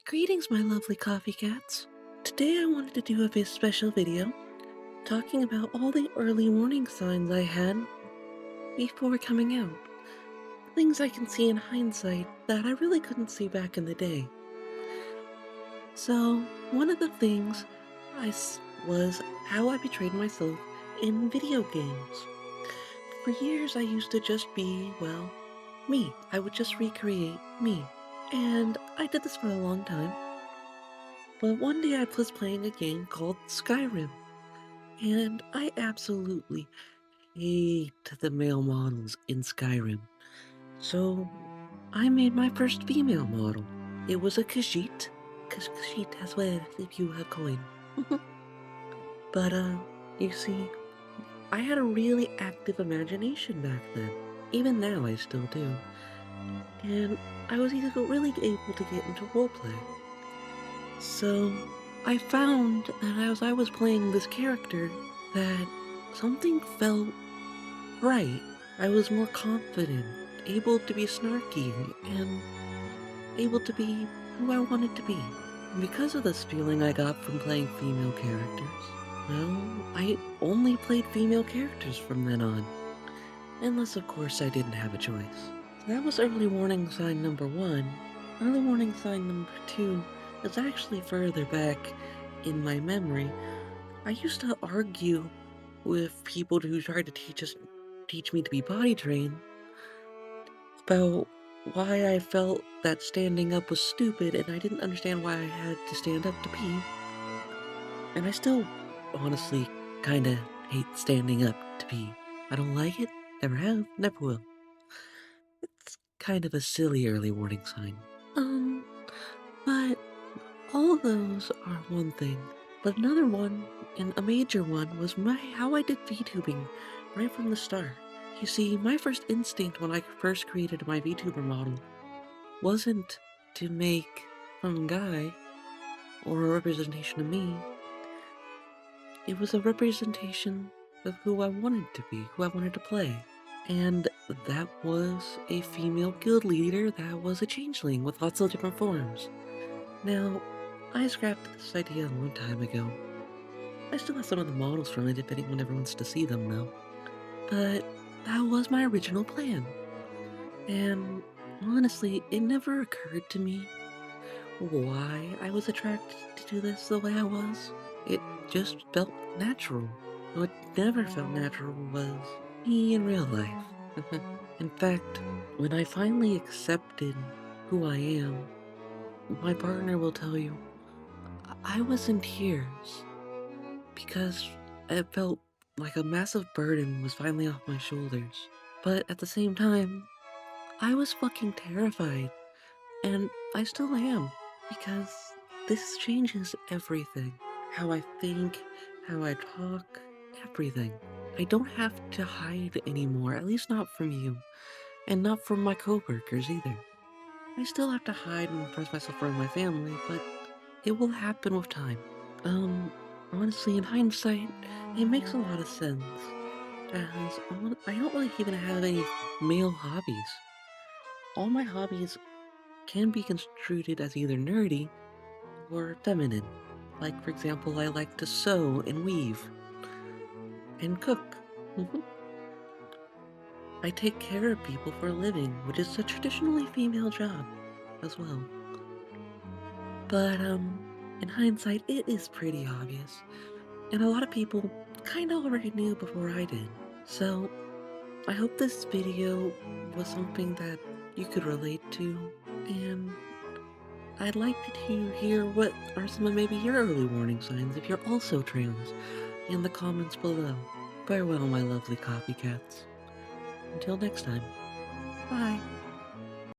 Greetings, my lovely coffee cats. Today I wanted to do a special video talking about all the early warning signs I had before coming out. Things I can see in hindsight that I really couldn't see back in the day. So, one of the things was how I betrayed myself in video games. For years I used to just be, well, me. I would just recreate me. And I did this for a long time. But one day I was playing a game called Skyrim, and I absolutely hate the male models in Skyrim. So I made my first female model. It was a Khajiit, because Khajiit has well if you have coin. But you see, I had a really active imagination back then. Even now I still do. And I was really able to get into roleplay. So, I found that as I was playing this character, that something felt right. I was more confident, able to be snarky, and able to be who I wanted to be. And because of this feeling I got from playing female characters, well, I only played female characters from then on. Unless, of course, I didn't have a choice. So that was early warning sign number 1. Early warning sign number 2 is actually further back in my memory. I used to argue with people who tried to teach me to be body trained about why I felt that standing up was stupid, and I didn't understand why I had to stand up to pee. And I still, honestly, kinda hate standing up to pee. I don't like it, never have, never will. It's kind of a silly early warning sign. But all of those are one thing. But another one, and a major one, was how I did VTubing right from the start. You see, my first instinct when I first created my VTuber model wasn't to make some guy or a representation of me. It was a representation of who I wanted to be, who I wanted to play. And that was a female guild leader that was a changeling with lots of different forms. Now, I scrapped this idea a long time ago. I still have some of the models from it if anyone ever wants to see them though. But that was my original plan. And honestly, it never occurred to me why I was attracted to do this the way I was. It just felt natural. What never felt natural was me in real life. In fact, when I finally accepted who I am, my partner will tell you, I was in tears because it felt like a massive burden was finally off my shoulders. But at the same time, I was fucking terrified. And I still am, because this changes everything. How I think, how I talk, everything. I don't have to hide anymore, at least not from you, and not from my coworkers either. I still have to hide and express myself from my family, but it will happen with time. Honestly, in hindsight, it makes a lot of sense, as I don't really even have any male hobbies. All my hobbies can be construed as either nerdy or feminine. Like, for example, I like to sew and weave and cook. Mhm. I take care of people for a living, which is a traditionally female job as well. But, in hindsight, it is pretty obvious. And a lot of people kinda already knew before I did. So, I hope this video was something that you could relate to, and I'd like to hear what are some of maybe your early warning signs if you're also trans in the comments below. Farewell, my lovely copycats. Until next time, bye.